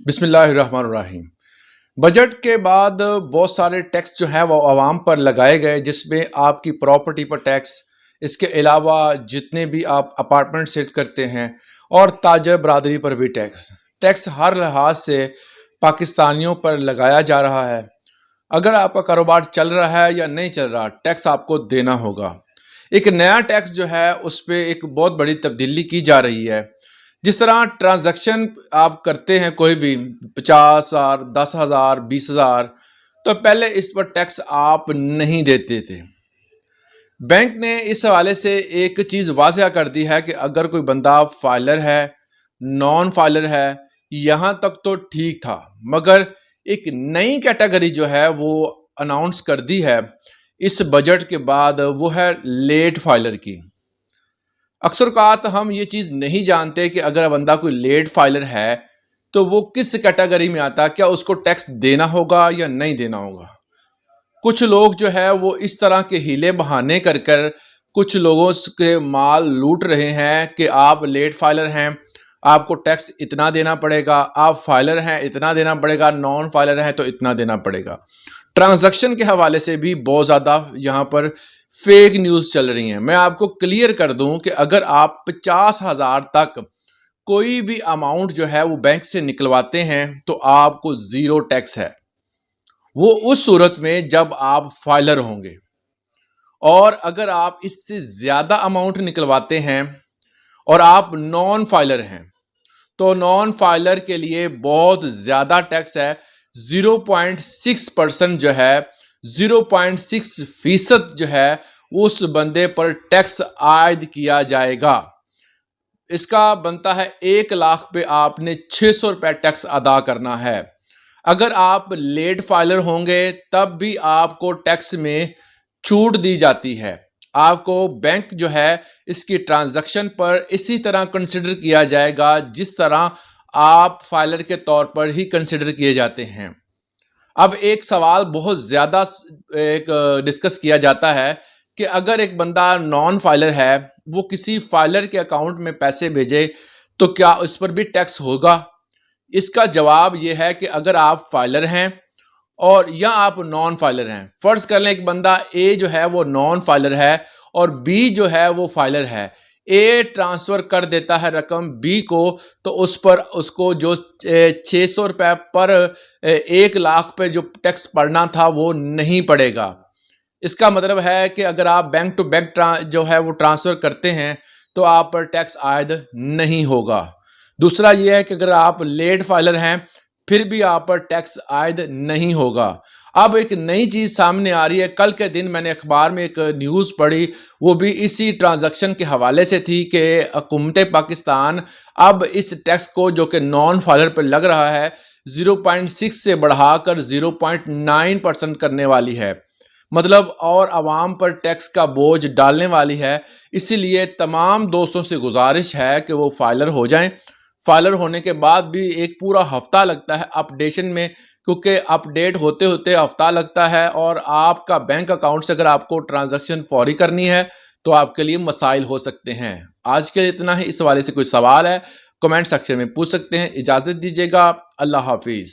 بسم اللہ الرحمن الرحیم۔ بجٹ کے بعد بہت سارے ٹیکس جو ہیں وہ عوام پر لگائے گئے، جس میں آپ کی پراپرٹی پر ٹیکس، اس کے علاوہ جتنے بھی آپ اپارٹمنٹ سیٹ کرتے ہیں اور تاجر برادری پر بھی ٹیکس ہر لحاظ سے پاکستانیوں پر لگایا جا رہا ہے۔ اگر آپ کا کاروبار چل رہا ہے یا نہیں چل رہا، ٹیکس آپ کو دینا ہوگا۔ ایک نیا ٹیکس جو ہے اس پہ ایک بہت بڑی تبدیلی کی جا رہی ہے۔ جس طرح ٹرانزیکشن آپ کرتے ہیں کوئی بھی 50,000 10,000 20,000، تو پہلے اس پر ٹیکس آپ نہیں دیتے تھے۔ بینک نے اس حوالے سے ایک چیز واضح کر دی ہے کہ اگر کوئی بندہ فائلر ہے، نان فائلر ہے، یہاں تک تو ٹھیک تھا، مگر ایک نئی کیٹیگری جو ہے وہ اناؤنس کر دی ہے اس بجٹ کے بعد، وہ ہے لیٹ فائلر کی۔ اکثر اوقات ہم یہ چیز نہیں جانتے کہ اگر بندہ کوئی لیٹ فائلر ہے تو وہ کس کیٹیگری میں آتا ہے، کیا اس کو ٹیکس دینا ہوگا یا نہیں دینا ہوگا۔ کچھ لوگ جو ہے وہ اس طرح کے ہیلے بہانے کر کچھ لوگوں کے مال لوٹ رہے ہیں کہ آپ لیٹ فائلر ہیں، آپ کو ٹیکس اتنا دینا پڑے گا، آپ فائلر ہیں اتنا دینا پڑے گا، نان فائلر ہیں تو اتنا دینا پڑے گا۔ ٹرانزیکشن کے حوالے سے بھی بہت زیادہ یہاں پر فیک نیوز چل رہی ہیں۔ میں آپ کو کلیئر کر دوں کہ اگر آپ 50,000 تک کوئی بھی اماؤنٹ جو ہے وہ بینک سے نکلواتے ہیں تو آپ کو زیرو ٹیکس ہے، وہ اس صورت میں جب آپ فائلر ہوں گے۔ اور اگر آپ اس سے زیادہ اماؤنٹ نکلواتے ہیں اور آپ نان فائلر ہیں تو نان فائلر کے لیے بہت زیادہ ٹیکس ہے۔ 0.6% جو ہے، 0.6% جو ہے اس بندے پر ٹیکس عائد کیا جائے گا۔ اس کا بنتا ہے 1 لاکھ پہ آپ نے 600 روپے ٹیکس ادا کرنا ہے۔ اگر آپ لیٹ فائلر ہوں گے تب بھی آپ کو ٹیکس میں چھوٹ دی جاتی ہے۔ آپ کو بینک جو ہے اس کی ٹرانزیکشن پر اسی طرح کنسیڈر کیا جائے گا جس طرح آپ فائلر کے طور پر ہی کنسیڈر کیے جاتے ہیں۔ اب ایک سوال بہت زیادہ ڈسکس کیا جاتا ہے کہ اگر ایک بندہ نان فائلر ہے، وہ کسی فائلر کے اکاؤنٹ میں پیسے بھیجے تو کیا اس پر بھی ٹیکس ہوگا؟ اس کا جواب یہ ہے کہ اگر آپ فائلر ہیں اور یا آپ نان فائلر ہیں، فرض کر لیں ایک بندہ اے جو ہے وہ نان فائلر ہے اور بی جو ہے وہ فائلر ہے، اے ٹرانسفر کر دیتا ہے رقم بی کو، تو اس پر اس کو جو 600 روپے پر 1 لاکھ پہ جو ٹیکس پڑنا تھا وہ نہیں پڑے گا۔ اس کا مطلب ہے کہ اگر آپ بینک ٹو بینک جو ہے وہ ٹرانسفر کرتے ہیں تو آپ پر ٹیکس عائد نہیں ہوگا۔ دوسرا یہ ہے کہ اگر آپ لیٹ فائلر ہیں پھر بھی آپ پر ٹیکس عائد نہیں ہوگا۔ اب ایک نئی چیز سامنے آ رہی ہے۔ کل کے دن میں نے اخبار میں ایک نیوز پڑھی، وہ بھی اسی ٹرانزیکشن کے حوالے سے تھی کہ حکومت پاکستان اب اس ٹیکس کو جو کہ نان فائلر پر لگ رہا ہے 0.6 سے بڑھا کر 0.9% کرنے والی ہے، مطلب اور عوام پر ٹیکس کا بوجھ ڈالنے والی ہے۔ اسی لیے تمام دوستوں سے گزارش ہے کہ وہ فائلر ہو جائیں۔ فائلر ہونے کے بعد بھی ایک پورا ہفتہ لگتا ہے اپڈیشن میں، کیونکہ اپڈیٹ ہوتے ہوتے ہفتہ لگتا ہے، اور آپ کا بینک اکاؤنٹ سے اگر آپ کو ٹرانزیکشن فوری کرنی ہے تو آپ کے لیے مسائل ہو سکتے ہیں۔ آج کے لیے اتنا ہی۔ اس حوالے سے کوئی سوال ہے کمنٹ سیکشن میں پوچھ سکتے ہیں۔ اجازت دیجیے گا۔ اللہ حافظ۔